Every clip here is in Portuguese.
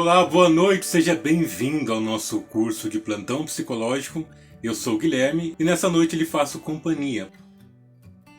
Olá, boa noite, seja bem-vindo ao nosso curso de plantão psicológico. Eu sou o Guilherme e nessa noite lhe faço companhia.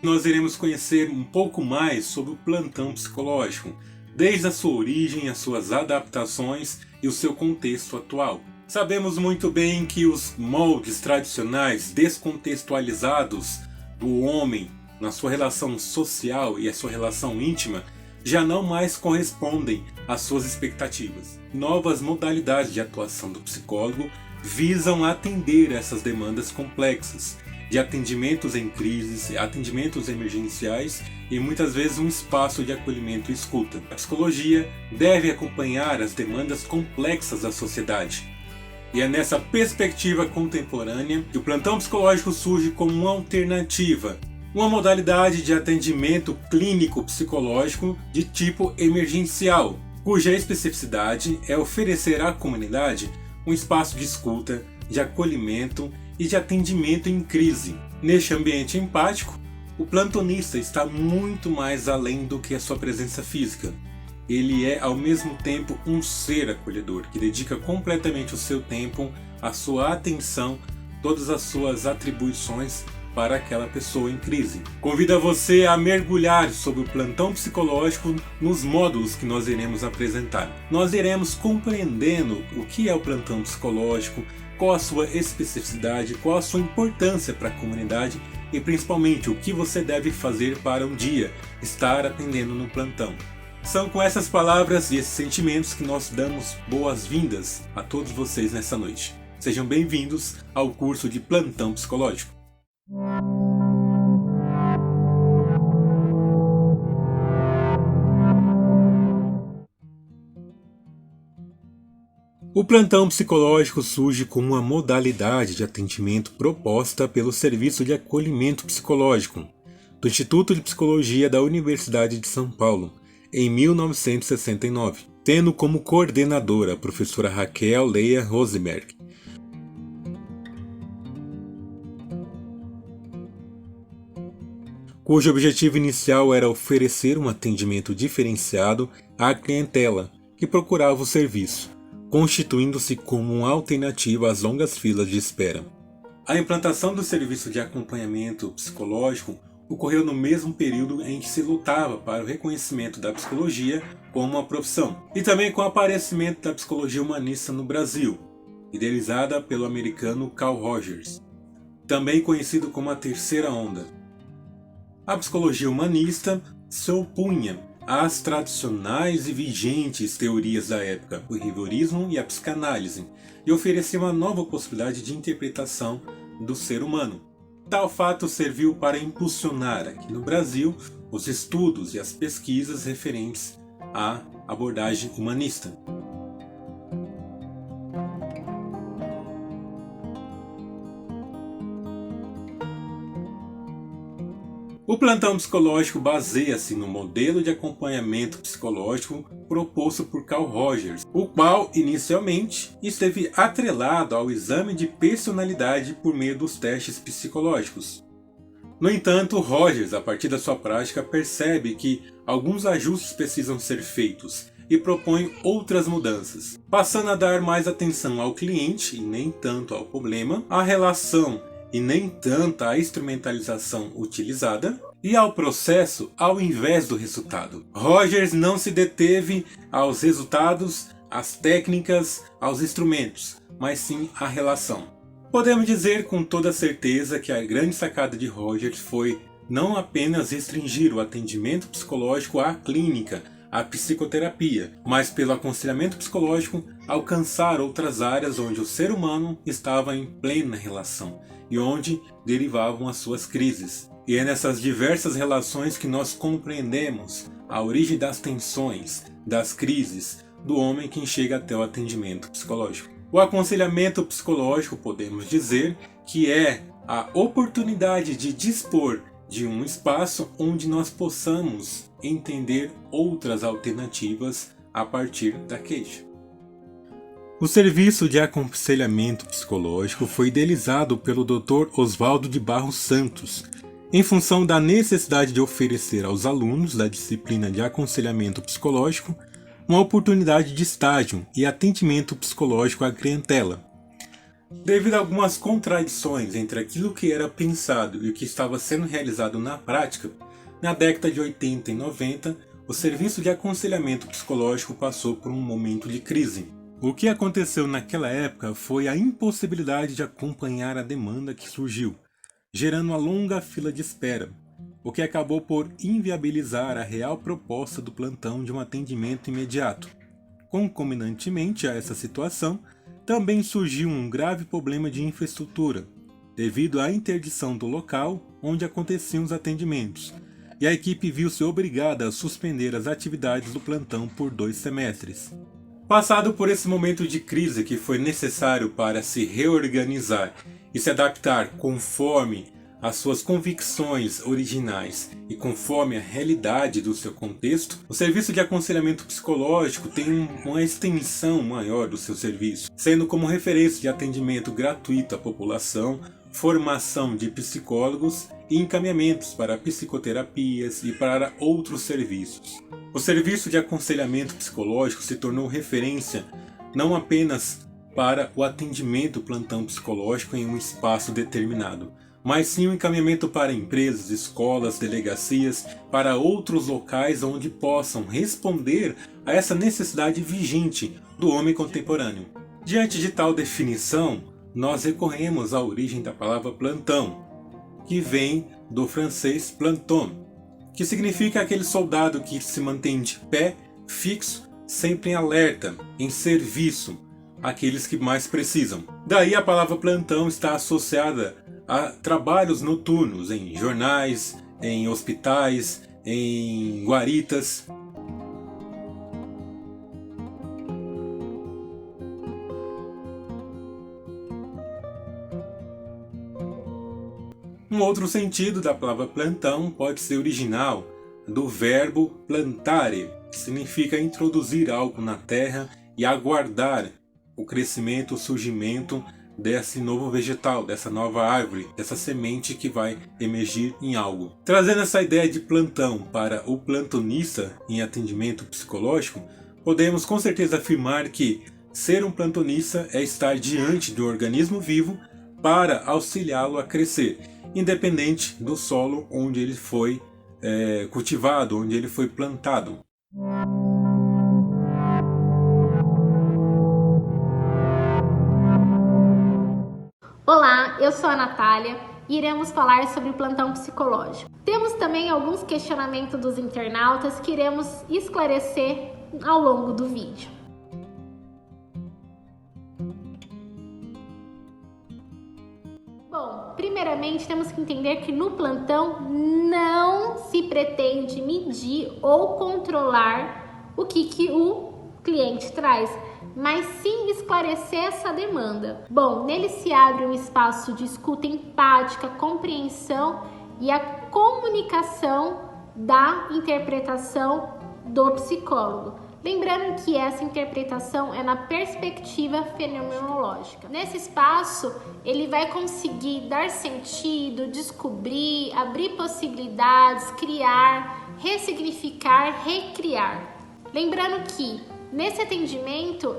Nós iremos conhecer um pouco mais sobre o plantão psicológico, desde a sua origem, as suas adaptações e o seu contexto atual. Sabemos muito bem que os moldes tradicionais descontextualizados do homem na sua relação social e a sua relação íntima já não mais correspondem às suas expectativas. Novas modalidades de atuação do psicólogo visam atender essas demandas complexas, de atendimentos em crises, atendimentos emergenciais e muitas vezes um espaço de acolhimento e escuta. A psicologia deve acompanhar as demandas complexas da sociedade. E é nessa perspectiva contemporânea que o plantão psicológico surge como uma alternativa, uma modalidade de atendimento clínico psicológico de tipo emergencial, cuja especificidade é oferecer à comunidade um espaço de escuta, de acolhimento e de atendimento em crise. Neste ambiente empático, o plantonista está muito mais além do que a sua presença física. Ele é ao mesmo tempo um ser acolhedor, que dedica completamente o seu tempo, a sua atenção, todas as suas atribuições para aquela pessoa em crise. Convido você a mergulhar sobre o plantão psicológico nos módulos que nós iremos apresentar. Nós iremos compreendendo o que é o plantão psicológico, qual a sua especificidade, qual a sua importância para a comunidade e principalmente o que você deve fazer para um dia estar atendendo no plantão. São com essas palavras e esses sentimentos que nós damos boas-vindas a todos vocês nessa noite. Sejam bem-vindos ao curso de plantão psicológico. O plantão psicológico surge como uma modalidade de atendimento proposta pelo Serviço de Acolhimento Psicológico do Instituto de Psicologia da Universidade de São Paulo, em 1969, tendo como coordenadora a professora Raquel Leia Rosenberg. Cujo objetivo inicial era oferecer um atendimento diferenciado à clientela que procurava o serviço, constituindo-se como uma alternativa às longas filas de espera. A implantação do serviço de acompanhamento psicológico ocorreu no mesmo período em que se lutava para o reconhecimento da psicologia como uma profissão, e também com o aparecimento da psicologia humanista no Brasil, idealizada pelo americano Carl Rogers, também conhecido como a Terceira Onda. A psicologia humanista se opunha às tradicionais e vigentes teorias da época, o rigorismo e a psicanálise, e oferecia uma nova possibilidade de interpretação do ser humano. Tal fato serviu para impulsionar aqui no Brasil os estudos e as pesquisas referentes à abordagem humanista. O plantão psicológico baseia-se no modelo de acompanhamento psicológico proposto por Carl Rogers, o qual inicialmente esteve atrelado ao exame de personalidade por meio dos testes psicológicos. No entanto, Rogers, a partir da sua prática, percebe que alguns ajustes precisam ser feitos e propõe outras mudanças, passando a dar mais atenção ao cliente e nem tanto ao problema, à relação e nem tanto à instrumentalização utilizada, e ao processo ao invés do resultado. Rogers não se deteve aos resultados, às técnicas, aos instrumentos, mas sim à relação. Podemos dizer com toda certeza que a grande sacada de Rogers foi não apenas restringir o atendimento psicológico à clínica, à psicoterapia, mas pelo aconselhamento psicológico alcançar outras áreas onde o ser humano estava em plena relação e onde derivavam as suas crises. E é nessas diversas relações que nós compreendemos a origem das tensões, das crises do homem que chega até o atendimento psicológico. O aconselhamento psicológico, podemos dizer, que é a oportunidade de dispor de um espaço onde nós possamos entender outras alternativas a partir da queixa. O serviço de aconselhamento psicológico foi idealizado pelo Dr. Oswaldo de Barros Santos, em função da necessidade de oferecer aos alunos da disciplina de aconselhamento psicológico uma oportunidade de estágio e atendimento psicológico à clientela. Devido a algumas contradições entre aquilo que era pensado e o que estava sendo realizado na prática, na década de 80 e 90, o serviço de aconselhamento psicológico passou por um momento de crise. O que aconteceu naquela época foi a impossibilidade de acompanhar a demanda que surgiu, gerando uma longa fila de espera, o que acabou por inviabilizar a real proposta do plantão de um atendimento imediato. Concomitantemente a essa situação, também surgiu um grave problema de infraestrutura, devido à interdição do local onde aconteciam os atendimentos, e a equipe viu-se obrigada a suspender as atividades do plantão por 2 semestres. Passado por esse momento de crise que foi necessário para se reorganizar e se adaptar conforme as suas convicções originais e conforme a realidade do seu contexto, o serviço de aconselhamento psicológico tem uma extensão maior do seu serviço, sendo como referência de atendimento gratuito à população, formação de psicólogos e encaminhamentos para psicoterapias e para outros serviços. O serviço de aconselhamento psicológico se tornou referência não apenas para o atendimento plantão psicológico em um espaço determinado, mas sim o encaminhamento para empresas, escolas, delegacias, para outros locais onde possam responder a essa necessidade vigente do homem contemporâneo. Diante de tal definição, nós recorremos à origem da palavra plantão, que vem do francês planton, que significa aquele soldado que se mantém de pé, fixo, sempre em alerta, em serviço àqueles que mais precisam. Daí a palavra plantão está associada a trabalhos noturnos em jornais, em hospitais, em guaritas. Um outro sentido da palavra plantão pode ser original do verbo plantare, que significa introduzir algo na terra e aguardar o crescimento, o surgimento desse novo vegetal, dessa nova árvore, dessa semente que vai emergir em algo. Trazendo essa ideia de plantão para o plantonista em atendimento psicológico, podemos com certeza afirmar que ser um plantonista é estar diante de um organismo vivo para auxiliá-lo a crescer, independente do solo onde ele foi cultivado, onde ele foi plantado. Olá, eu sou a Natália e iremos falar sobre o plantão psicológico. Temos também alguns questionamentos dos internautas que iremos esclarecer ao longo do vídeo. Bom, primeiramente temos que entender que no plantão não se pretende medir ou controlar o que o cliente traz, mas sim esclarecer essa demanda. Bom, nele se abre um espaço de escuta empática, compreensão e a comunicação da interpretação do psicólogo. Lembrando que essa interpretação é na perspectiva fenomenológica. Nesse espaço, ele vai conseguir dar sentido, descobrir, abrir possibilidades, criar, ressignificar, recriar. Lembrando que nesse atendimento,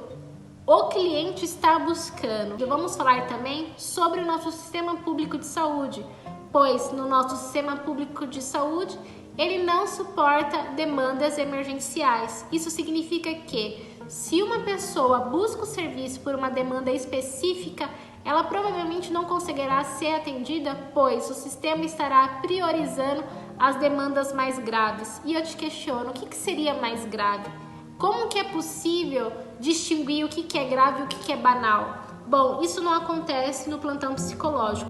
o cliente está buscando. Vamos falar também sobre o nosso sistema público de saúde, pois no nosso sistema público de saúde, ele não suporta demandas emergenciais. Isso significa que, se uma pessoa busca o serviço por uma demanda específica, ela provavelmente não conseguirá ser atendida, pois o sistema estará priorizando as demandas mais graves. E eu te questiono, o que seria mais grave? Como que é possível distinguir o que é grave e o que é banal? Bom, isso não acontece no plantão psicológico.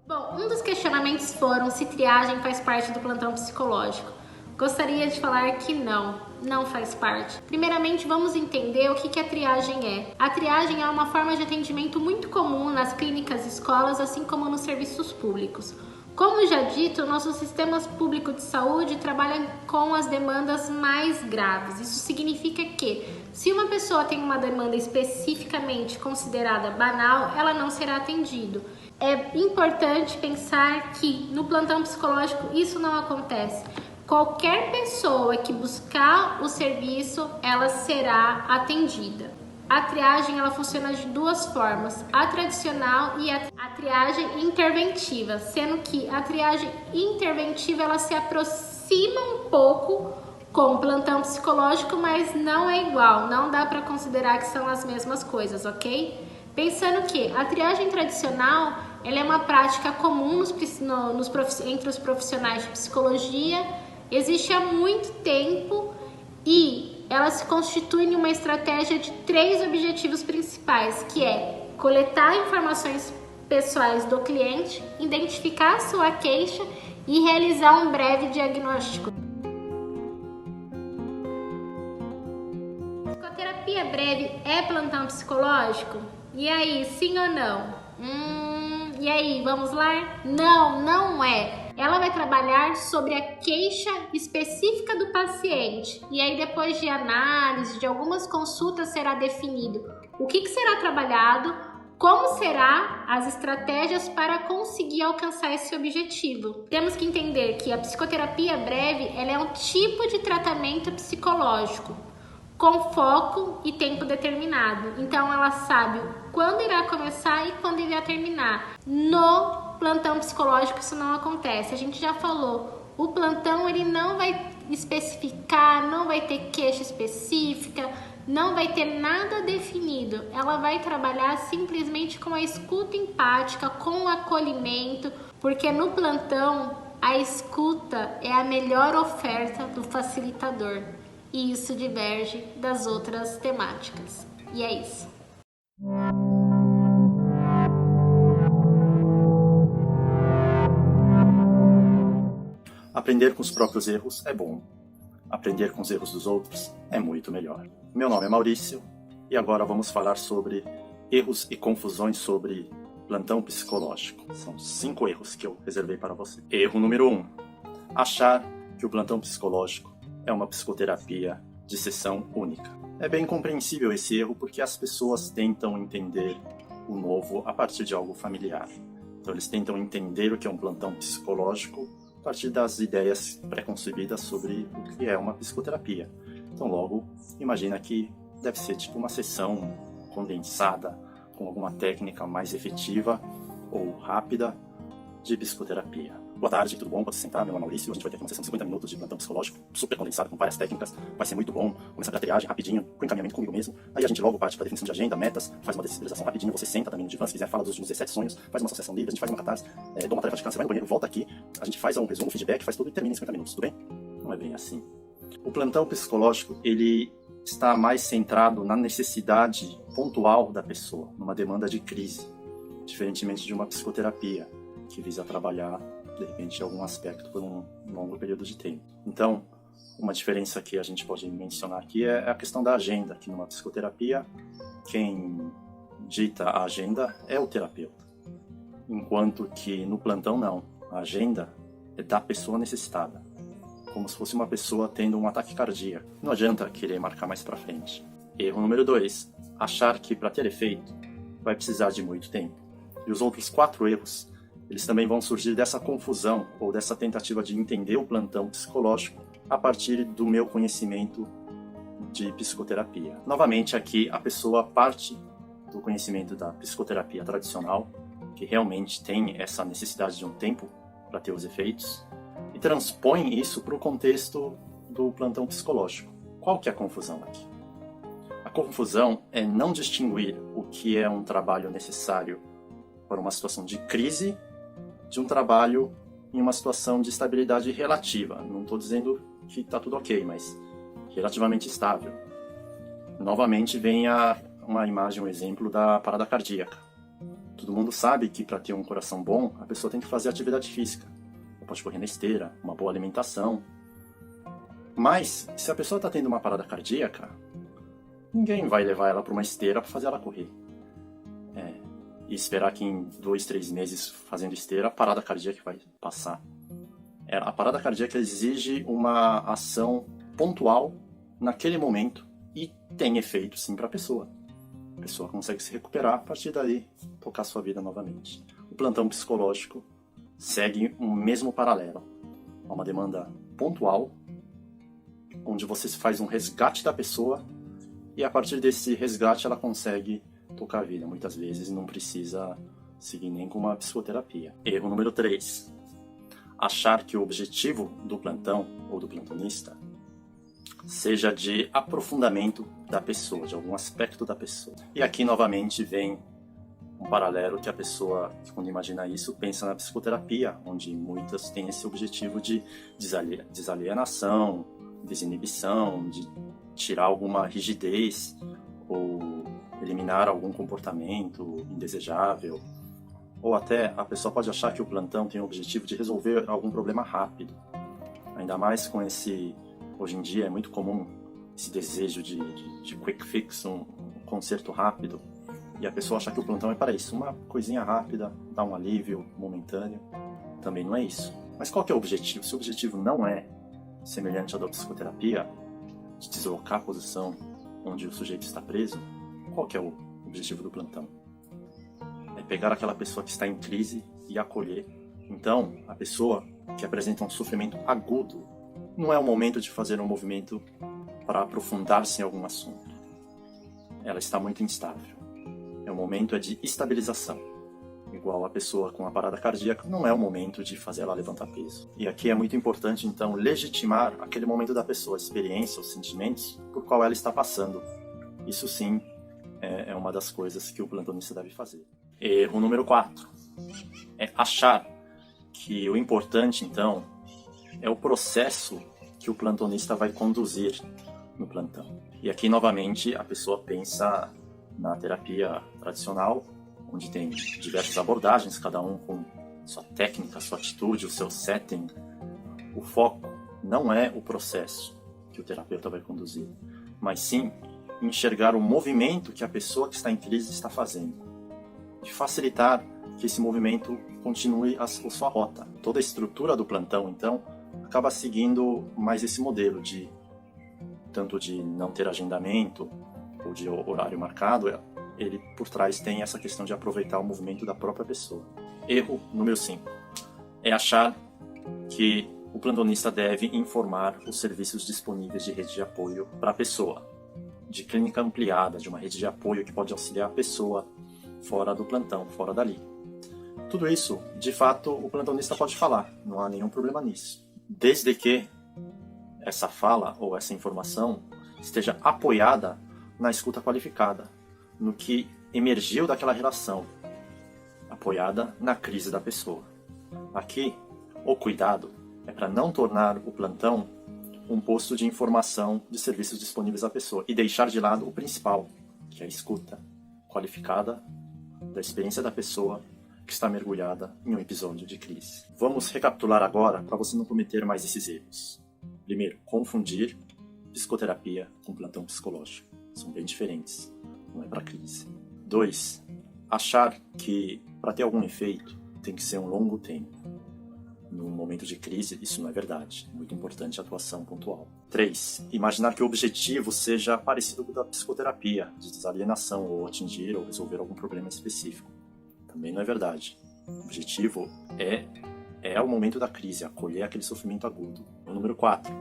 Bom, um dos questionamentos foram se triagem faz parte do plantão psicológico. Gostaria de falar que não faz parte. Primeiramente, vamos entender o que a triagem é. A triagem é uma forma de atendimento muito comum nas clínicas e escolas, assim como nos serviços públicos. Como já dito, o nosso sistema público de saúde trabalha com as demandas mais graves. Isso significa que, se uma pessoa tem uma demanda especificamente considerada banal, ela não será atendida. É importante pensar que no plantão psicológico isso não acontece, Qualquer pessoa que buscar o serviço, ela será atendida. A triagem ela funciona de duas formas, a tradicional e a triagem interventiva, sendo que a triagem interventiva ela se aproxima um pouco com o plantão psicológico, mas não é igual, não dá para considerar que são as mesmas coisas, ok? Pensando que a triagem tradicional ela é uma prática comum entre os profissionais de psicologia, existe há muito tempo e ela se constitui em uma estratégia de 3 objetivos principais, que é coletar informações pessoais do cliente, identificar sua queixa e realizar um breve diagnóstico. Psicoterapia breve é plantão psicológico? E aí, sim ou não? E aí, vamos lá? Não, não é. Ela vai trabalhar sobre a queixa específica do paciente. E aí, depois de análise, de algumas consultas, será definido o que será trabalhado, como serão as estratégias para conseguir alcançar esse objetivo. Temos que entender que a psicoterapia breve ela é um tipo de tratamento psicológico com foco e tempo determinado. Então, ela sabe quando irá começar e quando irá terminar. No plantão psicológico isso não acontece. A gente já falou, o plantão ele não vai especificar, não vai ter queixa específica, não vai ter nada definido. Ela vai trabalhar simplesmente com a escuta empática, com o acolhimento, porque no plantão a escuta é a melhor oferta do facilitador. E isso diverge das outras temáticas. E é isso. Aprender com os próprios erros é bom. Aprender com os erros dos outros é muito melhor. Meu nome é Maurício e agora vamos falar sobre erros e confusões sobre plantão psicológico. São 5 erros que eu reservei para você. Erro número 1. Achar que o plantão psicológico é uma psicoterapia de sessão única. É bem compreensível esse erro porque as pessoas tentam entender o novo a partir de algo familiar. Então eles tentam entender o que é um plantão psicológico a partir das ideias preconcebidas sobre o que é uma psicoterapia. Então logo, imagina que deve ser tipo uma sessão condensada com alguma técnica mais efetiva ou rápida de psicoterapia. Boa tarde, tudo bom? Pode se sentar, meu nome é Maurício. A gente vai ter aqui uma sessão de 50 minutos de plantão psicológico, super condensado, com várias técnicas. Vai ser muito bom. Começar pela triagem rapidinho, com encaminhamento comigo mesmo. Aí a gente logo parte para a definição de agenda, metas, faz uma desestabilização rapidinho. Você senta também no divã, se quiser, fala dos últimos 17 sonhos, faz uma associação livre, a gente faz uma catarse, dá uma tarefa de casa, você vai no banheiro, volta aqui, a gente faz um resumo, feedback, faz tudo e termina em 50 minutos, tudo bem? Não é bem assim. O plantão psicológico, ele está mais centrado na necessidade pontual da pessoa, numa demanda de crise, diferentemente de uma psicoterapia, que visa trabalhar de repente algum aspecto por um longo período de tempo. Então, uma diferença que a gente pode mencionar aqui é a questão da agenda, que numa psicoterapia, quem dita a agenda é o terapeuta, enquanto que no plantão não, a agenda é da pessoa necessitada, como se fosse uma pessoa tendo um ataque cardíaco. Não adianta querer marcar mais para frente. Erro número 2, achar que para ter efeito vai precisar de muito tempo. E os outros 4 erros eles também vão surgir dessa confusão ou dessa tentativa de entender o plantão psicológico a partir do meu conhecimento de psicoterapia. Novamente, aqui a pessoa parte do conhecimento da psicoterapia tradicional, que realmente tem essa necessidade de um tempo para ter os efeitos, e transpõe isso para o contexto do plantão psicológico. Qual que é a confusão aqui? A confusão é não distinguir o que é um trabalho necessário para uma situação de crise de um trabalho em uma situação de estabilidade relativa. Não estou dizendo que está tudo ok, mas relativamente estável. Novamente vem uma imagem, um exemplo da parada cardíaca. Todo mundo sabe que para ter um coração bom, a pessoa tem que fazer atividade física. Ela pode correr na esteira, uma boa alimentação. Mas, se a pessoa está tendo uma parada cardíaca, ninguém vai levar ela para uma esteira para fazer ela correr. E esperar que em 2, 3 meses fazendo esteira, a parada cardíaca vai passar. A parada cardíaca exige uma ação pontual naquele momento e tem efeito sim para a pessoa. A pessoa consegue se recuperar, a partir daí tocar sua vida novamente. O plantão psicológico segue um mesmo paralelo. Há uma demanda pontual, onde você faz um resgate da pessoa e a partir desse resgate ela consegue tocar a vida. Muitas vezes não precisa seguir nem com uma psicoterapia. Erro número 3. Achar que o objetivo do plantão ou do plantonista seja de aprofundamento da pessoa, de algum aspecto da pessoa. E aqui novamente vem um paralelo que a pessoa, quando imagina isso, pensa na psicoterapia, onde muitas têm esse objetivo de desalienação, desinibição, de tirar alguma rigidez ou eliminar algum comportamento indesejável. Ou até a pessoa pode achar que o plantão tem o objetivo de resolver algum problema rápido. Ainda mais com hoje em dia é muito comum esse desejo de quick fix, um conserto rápido. E a pessoa acha que o plantão é para isso, uma coisinha rápida, dá um alívio momentâneo. Também não é isso. Mas qual que é o objetivo? Se o objetivo não é semelhante ao da psicoterapia, de deslocar a posição onde o sujeito está preso, qual que é o objetivo do plantão? É pegar aquela pessoa que está em crise e acolher. Então, a pessoa que apresenta um sofrimento agudo, não é o momento de fazer um movimento para aprofundar-se em algum assunto. Ela está muito instável. O momento é de estabilização. Igual a pessoa com a parada cardíaca, não é o momento de fazer ela levantar peso. E aqui é muito importante, então, legitimar aquele momento da pessoa, a experiência, os sentimentos por qual ela está passando. Isso sim é uma das coisas que o plantonista deve fazer. Erro número 4 é achar que o importante, então, é o processo que o plantonista vai conduzir no plantão. E aqui, novamente, a pessoa pensa na terapia tradicional, onde tem diversas abordagens, cada um com sua técnica, sua atitude, o seu setting. O foco não é o processo que o terapeuta vai conduzir, mas sim enxergar o movimento que a pessoa que está em crise está fazendo, de facilitar que esse movimento continue a sua rota. Toda a estrutura do plantão, então, acaba seguindo mais esse modelo de tanto de não ter agendamento ou de horário marcado. Ele por trás tem essa questão de aproveitar o movimento da própria pessoa. Erro número 5 é achar que o plantonista deve informar os serviços disponíveis de rede de apoio para a pessoa, de clínica ampliada, de uma rede de apoio que pode auxiliar a pessoa fora do plantão, fora dali. Tudo isso, de fato, o plantonista pode falar, não há nenhum problema nisso, desde que essa fala ou essa informação esteja apoiada na escuta qualificada, no que emergiu daquela relação, apoiada na crise da pessoa. Aqui, o cuidado é para não tornar o plantão um posto de informação de serviços disponíveis à pessoa e deixar de lado o principal, que é a escuta qualificada da experiência da pessoa que está mergulhada em um episódio de crise. Vamos recapitular agora para você não cometer mais esses erros. Primeiro, confundir psicoterapia com plantão psicológico. São bem diferentes, não é para crise. 2. Achar que para ter algum efeito tem que ser um longo tempo. No momento de crise, isso não é verdade. É muito importante a atuação pontual. 3. Imaginar que o objetivo seja parecido com o da psicoterapia, de desalienação ou atingir ou resolver algum problema específico. Também não é verdade. O objetivo é o momento da crise, acolher aquele sofrimento agudo. O número 4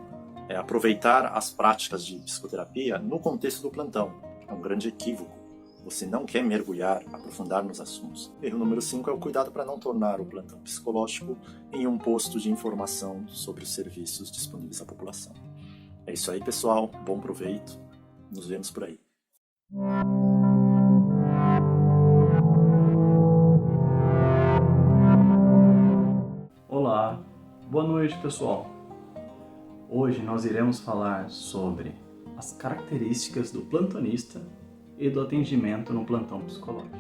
é aproveitar as práticas de psicoterapia no contexto do plantão. É um grande equívoco. Você não quer mergulhar, aprofundar nos assuntos. Erro número 5 é o cuidado para não tornar o plantão psicológico em um posto de informação sobre os serviços disponíveis à população. É isso aí, pessoal. Bom proveito. Nos vemos por aí. Olá, boa noite, pessoal. Hoje nós iremos falar sobre as características do plantonista e do atendimento no plantão psicológico.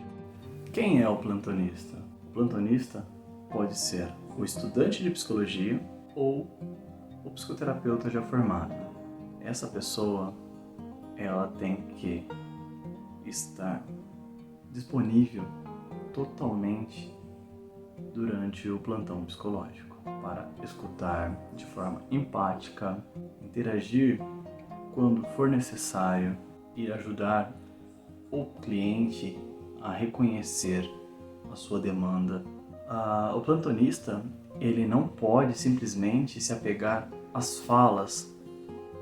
Quem é o plantonista? O plantonista pode ser o estudante de psicologia ou o psicoterapeuta já formado. Essa pessoa, ela tem que estar disponível totalmente durante o plantão psicológico para escutar de forma empática, interagir quando for necessário e ajudar o cliente a reconhecer a sua demanda. O plantonista, ele não pode simplesmente se apegar as falas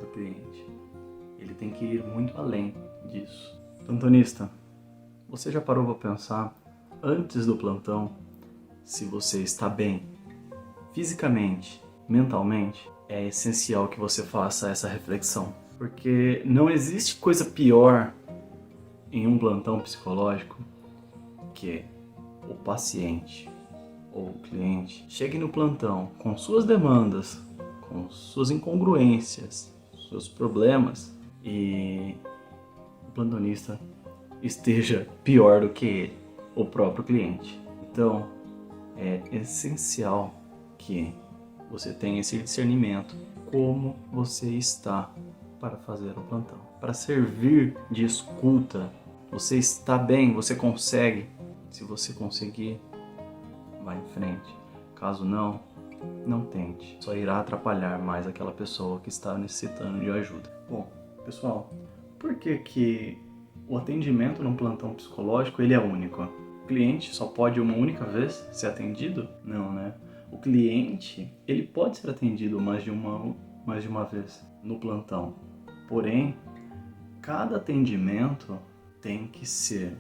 do cliente. Ele tem que ir muito além disso. Plantonista, você já parou para pensar, antes do plantão, se você está bem fisicamente, mentalmente? É essencial que você faça essa reflexão, porque não existe coisa pior em um plantão psicológico que o paciente ou o cliente chegue no plantão com suas demandas, com suas incongruências, seus problemas, e o plantonista esteja pior do que ele, o próprio cliente. Então, é essencial que você tenha esse discernimento, como você está para fazer o plantão, para servir de escuta. Você está bem, você consegue. Se você conseguir, vá em frente. Caso não, não tente. Só irá atrapalhar mais aquela pessoa que está necessitando de ajuda. Bom, pessoal, por que o atendimento no plantão psicológico ele é único? O cliente só pode uma única vez ser atendido? Não, né? O cliente ele pode ser atendido mais de uma vez no plantão. Porém, cada atendimento tem que ser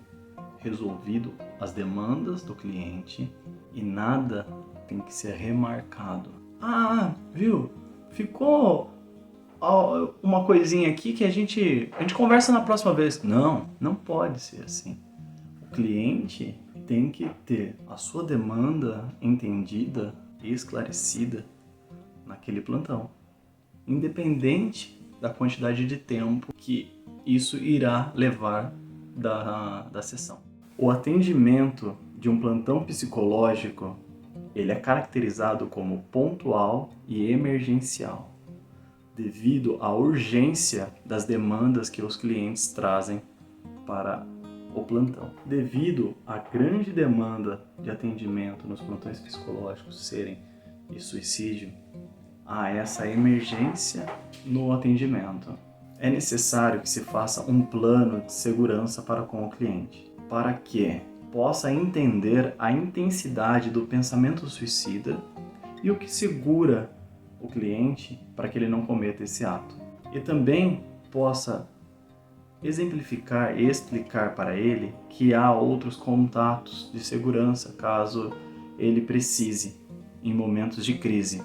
resolvido as demandas do cliente e nada tem que ser remarcado. Ah, viu? Ficou uma coisinha aqui que a gente conversa na próxima vez. Não, não pode ser assim. O cliente tem que ter a sua demanda entendida e esclarecida naquele plantão, independente da quantidade de tempo que isso irá levar da sessão. O atendimento de um plantão psicológico, ele é caracterizado como pontual e emergencial, devido à urgência das demandas que os clientes trazem para o plantão. Devido à grande demanda de atendimento nos plantões psicológicos serem de suicídio, há essa emergência no atendimento. É necessário que se faça um plano de segurança para com o cliente, para que possa entender a intensidade do pensamento suicida e o que segura o cliente para que ele não cometa esse ato. E também possa exemplificar e explicar para ele que há outros contatos de segurança caso ele precise em momentos de crise.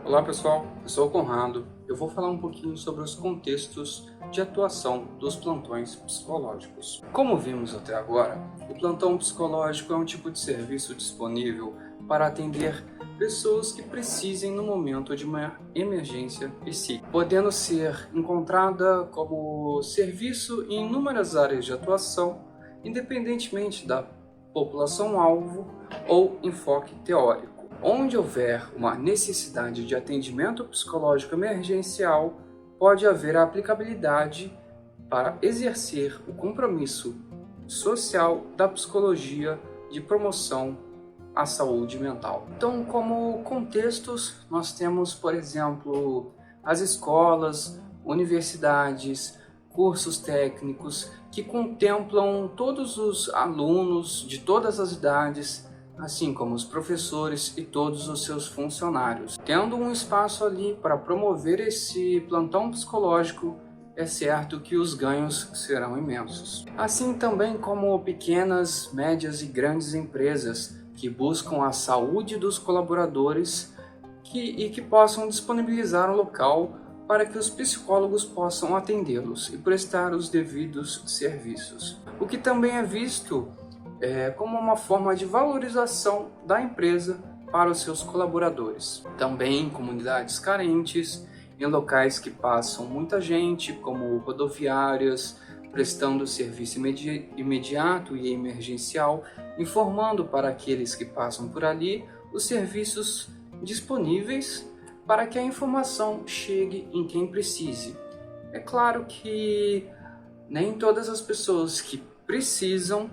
Olá pessoal, eu sou o Conrado. Eu vou falar um pouquinho sobre os contextos de atuação dos plantões psicológicos. Como vimos até agora, o plantão psicológico é um tipo de serviço disponível para atender pessoas que precisem no momento de uma emergência psíquica, podendo ser encontrada como serviço em inúmeras áreas de atuação, independentemente da população-alvo ou enfoque teórico. Onde houver uma necessidade de atendimento psicológico emergencial, pode haver a aplicabilidade para exercer o compromisso social da psicologia de promoção à saúde mental. Então, como contextos, nós temos, por exemplo, as escolas, universidades, cursos técnicos que contemplam todos os alunos de todas as idades, assim como os professores e todos os seus funcionários. Tendo um espaço ali para promover esse plantão psicológico, é certo que os ganhos serão imensos. Assim também como pequenas, médias e grandes empresas que buscam a saúde dos colaboradores e que possam disponibilizar um local para que os psicólogos possam atendê-los e prestar os devidos serviços. O que também é visto como uma forma de valorização da empresa para os seus colaboradores. Também em comunidades carentes, em locais que passam muita gente, como rodoviárias, prestando serviço imediato e emergencial, informando para aqueles que passam por ali os serviços disponíveis para que a informação chegue em quem precise. É claro que nem todas as pessoas que precisam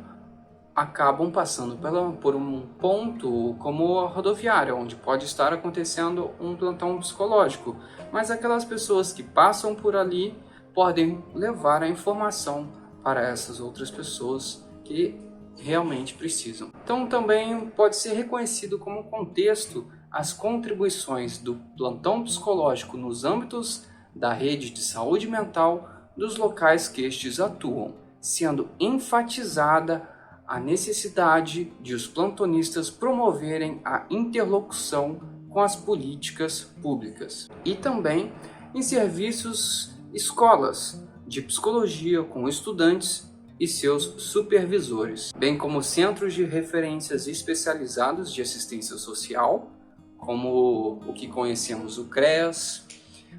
acabam passando por um ponto como a rodoviária, onde pode estar acontecendo um plantão psicológico, mas aquelas pessoas que passam por ali podem levar a informação para essas outras pessoas que realmente precisam. Então também pode ser reconhecido como contexto as contribuições do plantão psicológico nos âmbitos da rede de saúde mental dos locais que estes atuam, sendo enfatizada a necessidade de os plantonistas promoverem a interlocução com as políticas públicas e também em serviços escolas de psicologia com estudantes e seus supervisores, bem como centros de referências especializados de assistência social, como o que conhecemos o CREAS,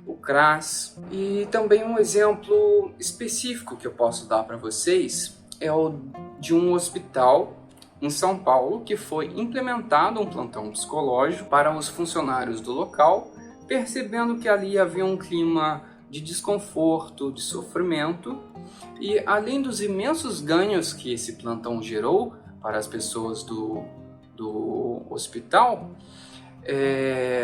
o CRAS, e também um exemplo específico que eu posso dar para vocês é o de um hospital em São Paulo que foi implementado um plantão psicológico para os funcionários do local, percebendo que ali havia um clima de desconforto, de sofrimento, e além dos imensos ganhos que esse plantão gerou para as pessoas do hospital,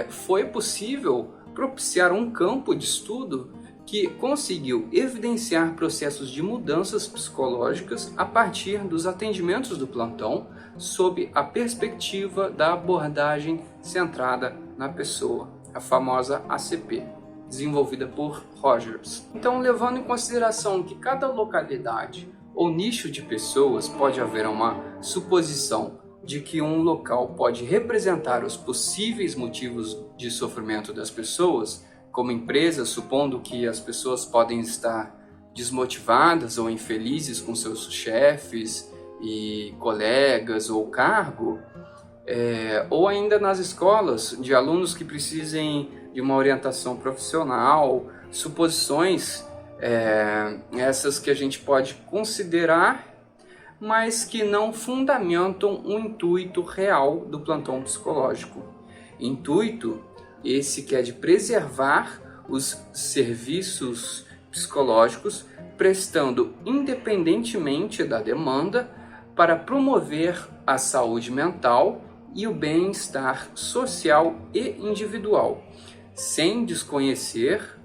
foi possível propiciar um campo de estudo que conseguiu evidenciar processos de mudanças psicológicas a partir dos atendimentos do plantão, sob a perspectiva da abordagem centrada na pessoa, a famosa ACP, desenvolvida por Rogers. Então, levando em consideração que cada localidade ou nicho de pessoas pode haver uma suposição de que um local pode representar os possíveis motivos de sofrimento das pessoas, como empresa, supondo que as pessoas podem estar desmotivadas ou infelizes com seus chefes e colegas ou cargo, ou ainda nas escolas, de alunos que precisem de uma orientação profissional, suposições essas que a gente pode considerar, mas que não fundamentam um intuito real do plantão psicológico. Intuito esse que é de preservar os serviços psicológicos, prestando independentemente da demanda para promover a saúde mental e o bem-estar social e individual, sem desconhecer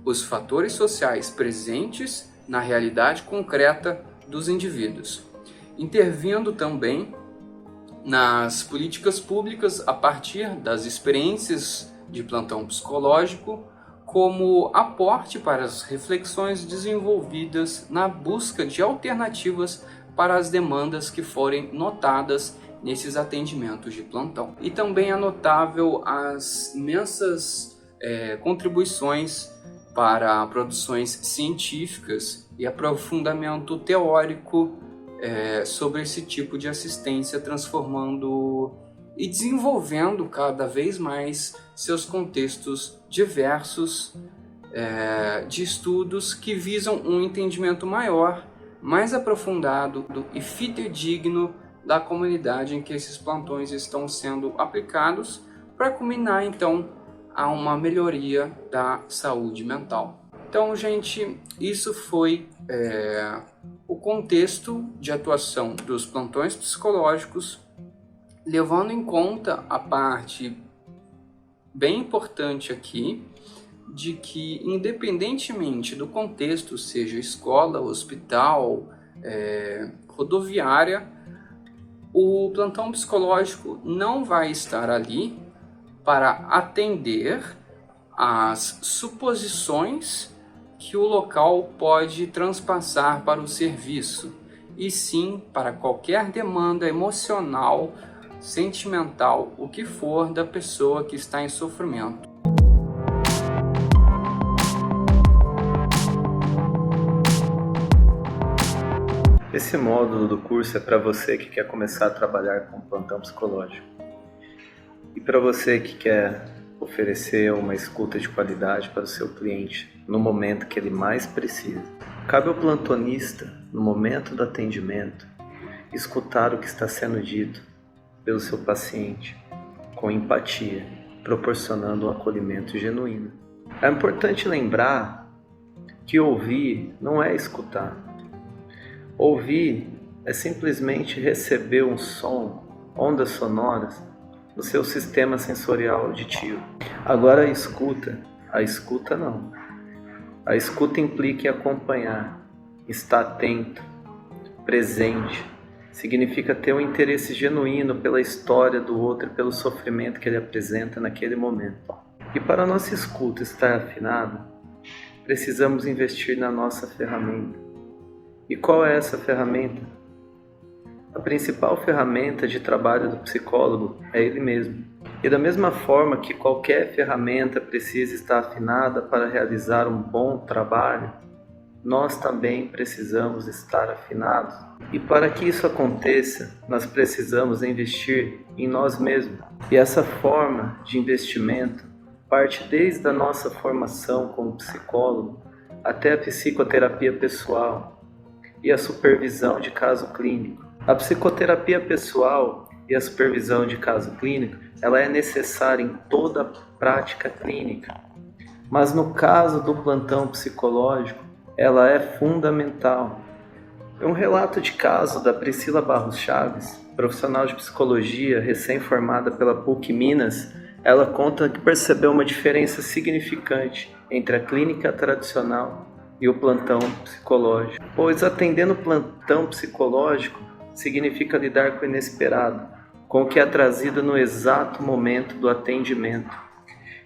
os fatores sociais presentes na realidade concreta dos indivíduos, intervindo também nas políticas públicas a partir das experiências de plantão psicológico como aporte para as reflexões desenvolvidas na busca de alternativas para as demandas que forem notadas nesses atendimentos de plantão. E também é notável as imensas contribuições para produções científicas e aprofundamento teórico sobre esse tipo de assistência, transformando e desenvolvendo cada vez mais seus contextos diversos de estudos que visam um entendimento maior, mais aprofundado e fidedigno da comunidade em que esses plantões estão sendo aplicados, para culminar então a uma melhoria da saúde mental. Então, gente, isso foi o contexto de atuação dos plantões psicológicos, levando em conta a parte bem importante aqui de que, independentemente do contexto, seja escola, hospital, rodoviária, o plantão psicológico não vai estar ali para atender às suposições que o local pode transpassar para o serviço, e sim para qualquer demanda emocional, sentimental, o que for da pessoa que está em sofrimento. Esse módulo do curso é para você que quer começar a trabalhar com plantão psicológico. E para você que quer oferecer uma escuta de qualidade para o seu cliente no momento que ele mais precisa. Cabe ao plantonista, no momento do atendimento, escutar o que está sendo dito pelo seu paciente, com empatia, proporcionando um acolhimento genuíno. É importante lembrar que ouvir não é escutar. Ouvir é simplesmente receber um som, ondas sonoras, no seu sistema sensorial auditivo. Agora a escuta não. A escuta implica em acompanhar, estar atento, presente, significa ter um interesse genuíno pela história do outro e pelo sofrimento que ele apresenta naquele momento. E para a nossa escuta estar afinada, precisamos investir na nossa ferramenta. E qual é essa ferramenta? A principal ferramenta de trabalho do psicólogo é ele mesmo. E da mesma forma que qualquer ferramenta precisa estar afinada para realizar um bom trabalho, nós também precisamos estar afinados. E para que isso aconteça, nós precisamos investir em nós mesmos. E essa forma de investimento parte desde a nossa formação como psicólogo até a psicoterapia pessoal e a supervisão de caso clínico. A psicoterapia pessoal e a supervisão de caso clínico, ela é necessária em toda a prática clínica. Mas no caso do plantão psicológico, ela é fundamental. Um relato de caso da Priscila Barros Chaves, profissional de psicologia recém-formada pela PUC Minas, ela conta que percebeu uma diferença significante entre a clínica tradicional e o plantão psicológico. Pois atendendo o plantão psicológico significa lidar com o inesperado, com o que é trazido no exato momento do atendimento.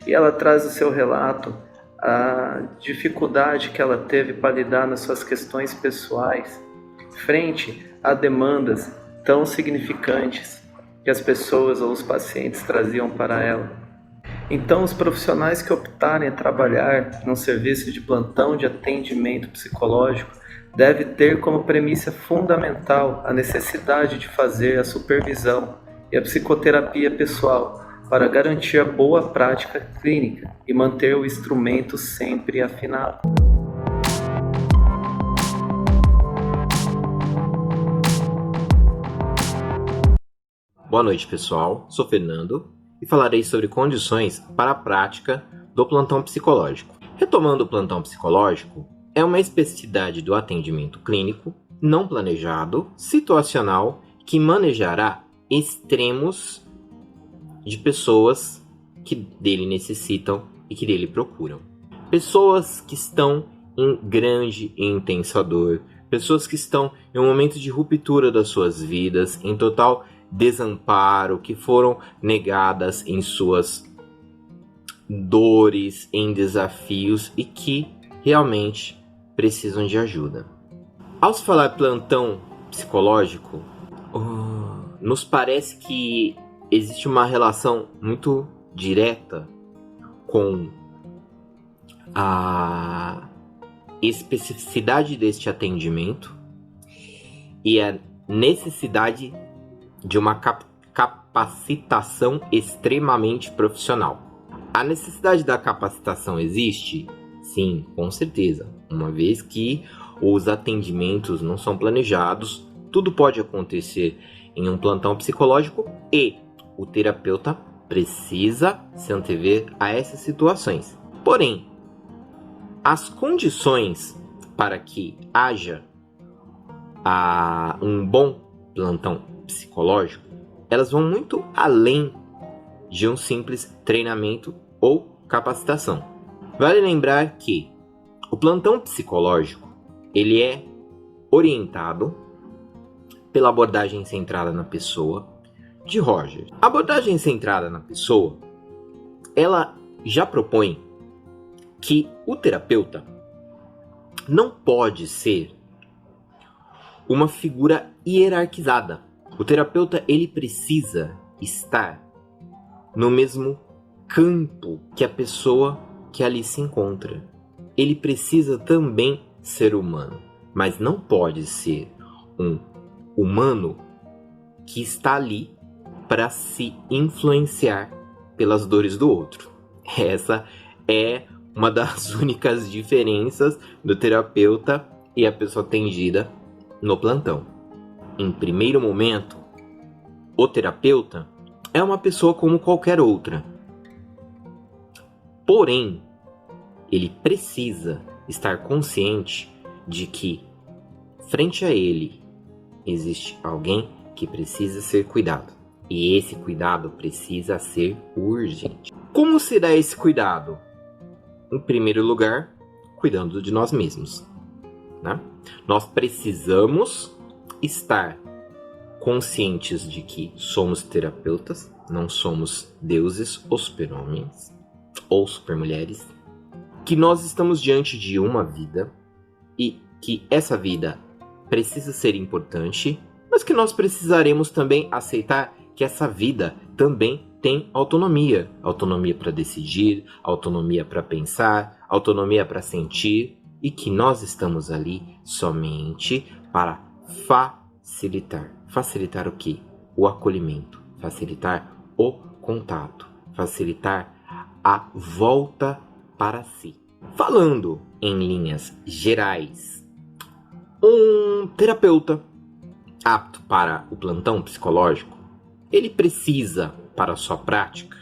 E ela traz o seu relato a dificuldade que ela teve para lidar nas suas questões pessoais, frente a demandas tão significantes que as pessoas ou os pacientes traziam para ela. Então, os profissionais que optarem a trabalhar num serviço de plantão de atendimento psicológico devem ter como premissa fundamental a necessidade de fazer a supervisão e a psicoterapia pessoal para garantir a boa prática clínica e manter o instrumento sempre afinado. Boa noite, pessoal. Sou Fernando e falarei sobre condições para a prática do plantão psicológico. Retomando, o plantão psicológico é uma especificidade do atendimento clínico não planejado, situacional, que manejará extremos de pessoas que dele necessitam e que dele procuram. Pessoas que estão em grande e intensa dor, pessoas que estão em um momento de ruptura das suas vidas, em total desamparo, que foram negadas em suas dores, em desafios e que realmente precisam de ajuda. Ao se falar plantão psicológico, nos parece que existe uma relação muito direta com a especificidade deste atendimento e a necessidade de uma capacitação extremamente profissional. A necessidade da capacitação existe? Sim, com certeza, uma vez que os atendimentos não são planejados, tudo pode acontecer em um plantão psicológico e o terapeuta precisa se antever a essas situações. Porém, as condições para que haja um bom plantão psicológico, elas vão muito além de um simples treinamento ou capacitação. Vale lembrar que o plantão psicológico, ele é orientado pela abordagem centrada na pessoa de Rogers. A abordagem centrada na pessoa, ela já propõe que o terapeuta não pode ser uma figura hierarquizada. O terapeuta, ele precisa estar no mesmo campo que a pessoa que ali se encontra. Ele precisa também ser humano, mas não pode ser um humano que está ali para se influenciar pelas dores do outro. Essa é uma das únicas diferenças do terapeuta e a pessoa atendida no plantão. Em primeiro momento, o terapeuta é uma pessoa como qualquer outra. Porém, ele precisa estar consciente de que, frente a ele, existe alguém que precisa ser cuidado. E esse cuidado precisa ser urgente. Como se dá esse cuidado? Em primeiro lugar, cuidando de nós mesmos, né? Nós precisamos estar conscientes de que somos terapeutas, não somos deuses ou super-homens ou super-mulheres, que nós estamos diante de uma vida e que essa vida precisa ser importante, mas que nós precisaremos também aceitar que essa vida também tem autonomia. Autonomia para decidir, autonomia para pensar, autonomia para sentir, e que nós estamos ali somente para facilitar. Facilitar o quê? O acolhimento, facilitar o contato, facilitar a volta para si. Falando em linhas gerais, um terapeuta apto para o plantão psicológico, ele precisa, para a sua prática,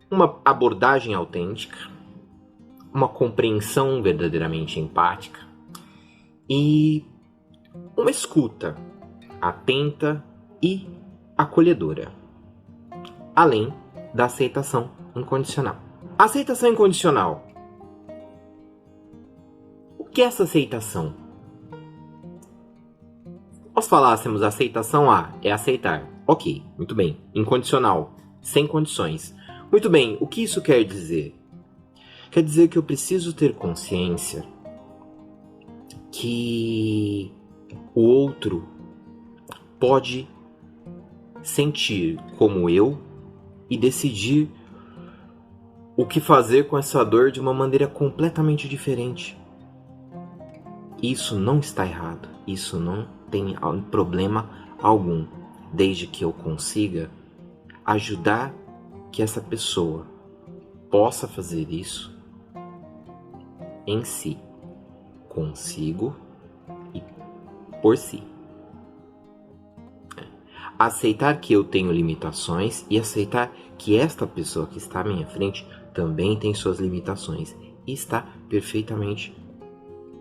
uma abordagem autêntica, uma compreensão verdadeiramente empática e uma escuta atenta e acolhedora, além da aceitação incondicional. A aceitação incondicional. O que é essa aceitação? Nós falássemos aceitação é aceitar. Ok, muito bem. Incondicional, sem condições. Muito bem, o que isso quer dizer? Quer dizer que eu preciso ter consciência que o outro pode sentir como eu e decidir o que fazer com essa dor de uma maneira completamente diferente. Isso não está errado, isso não tem problema algum, desde que eu consiga ajudar que essa pessoa possa fazer isso em si, consigo e por si. Aceitar que eu tenho limitações e aceitar que esta pessoa que está à minha frente também tem suas limitações e está perfeitamente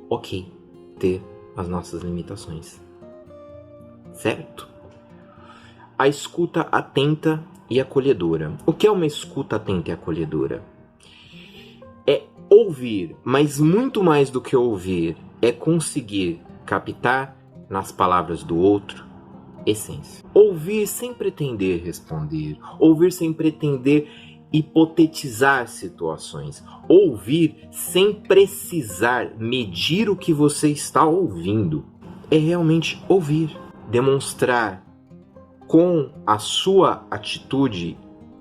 ok ter as nossas limitações. Certo? A escuta atenta e acolhedora. O que é uma escuta atenta e acolhedora? É ouvir, mas muito mais do que ouvir, é conseguir captar nas palavras do outro essência. Ouvir sem pretender responder, ouvir sem pretender hipotetizar situações, ouvir sem precisar medir o que você está ouvindo. É realmente ouvir, demonstrar com a sua atitude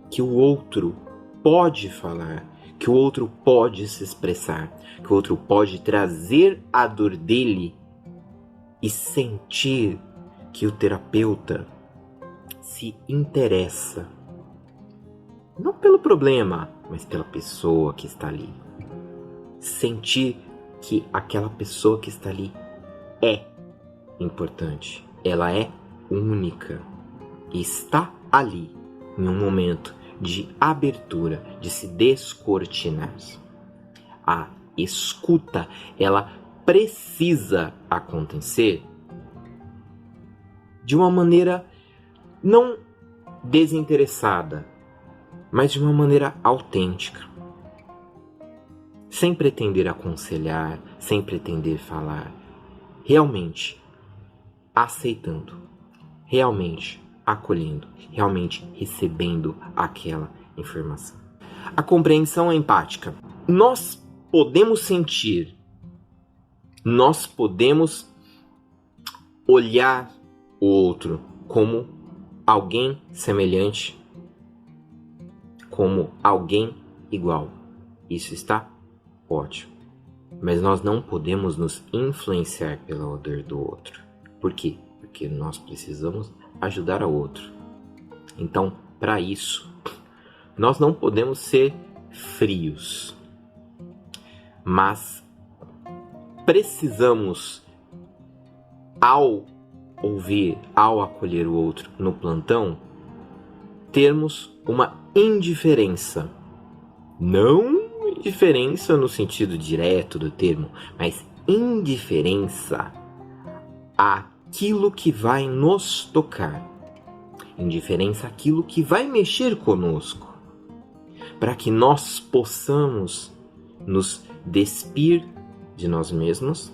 que o outro pode falar, que o outro pode se expressar, que o outro pode trazer a dor dele e sentir que o terapeuta se interessa, não pelo problema, mas pela pessoa que está ali. Sentir que aquela pessoa que está ali é importante, ela é única e está ali em um momento de abertura, de se descortinar. A escuta, ela precisa acontecer de uma maneira não desinteressada, mas de uma maneira autêntica, sem pretender aconselhar, sem pretender falar, realmente aceitando, realmente acolhendo, realmente recebendo aquela informação. A compreensão é empática. Nós podemos sentir, nós podemos olhar o outro como alguém semelhante, como alguém igual. Isso está ótimo. Mas nós não podemos nos influenciar pela dor do outro. Por quê? Porque nós precisamos ajudar ao outro. Então, para isso, nós não podemos ser frios. Mas precisamos, ao ouvir, ao acolher o outro no plantão, termos uma indiferença. Não indiferença no sentido direto do termo, mas indiferença àquilo que vai nos tocar. Indiferença àquilo que vai mexer conosco. Para que nós possamos nos despir de nós mesmos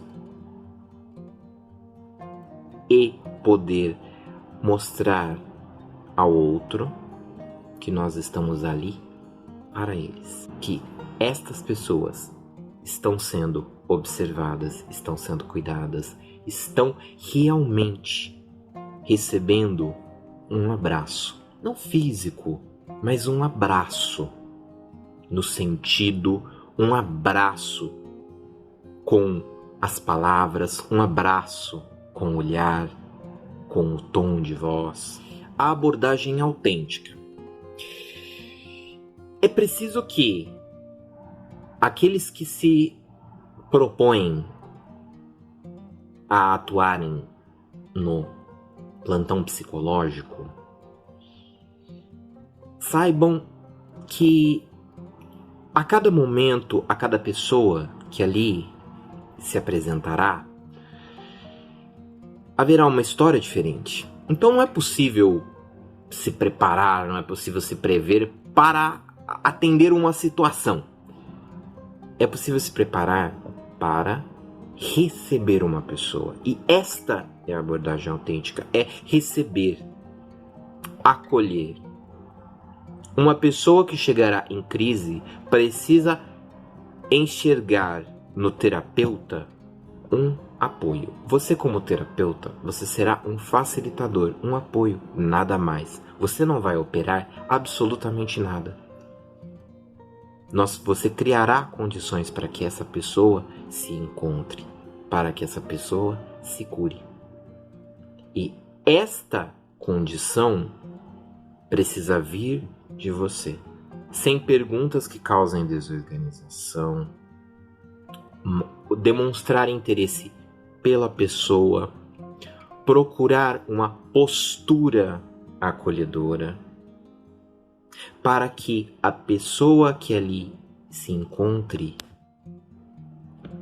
e poder mostrar ao outro que nós estamos ali para eles, que estas pessoas estão sendo observadas, estão sendo cuidadas, estão realmente recebendo um abraço, não físico, mas um abraço, no sentido, um abraço com as palavras, um abraço com o olhar, com o tom de voz, a abordagem autêntica. É preciso que aqueles que se propõem a atuarem no plantão psicológico saibam que a cada momento, a cada pessoa que ali se apresentará, haverá uma história diferente. Então não é possível se preparar, não é possível se prever para atender uma situação. É possível se preparar para receber uma pessoa. E esta é a abordagem autêntica, é receber, acolher. Uma pessoa que chegará em crise precisa enxergar no terapeuta um apoio. Você, como terapeuta, você será um facilitador, um apoio, nada mais. Você não vai operar absolutamente nada. Você criará condições para que essa pessoa se encontre, para que essa pessoa se cure. E esta condição precisa vir de você, sem perguntas que causem desorganização, demonstrar interesse pela pessoa, procurar uma postura acolhedora, para que a pessoa que ali se encontre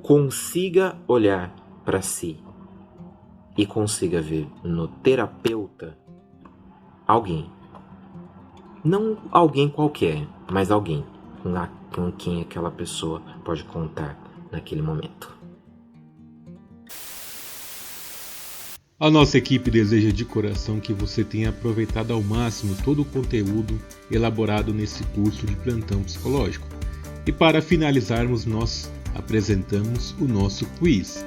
consiga olhar para si e consiga ver no terapeuta alguém. Não alguém qualquer, mas alguém com quem aquela pessoa pode contar naquele momento. A nossa equipe deseja de coração que você tenha aproveitado ao máximo todo o conteúdo elaborado nesse curso de plantão psicológico. E para finalizarmos, nós apresentamos o nosso quiz.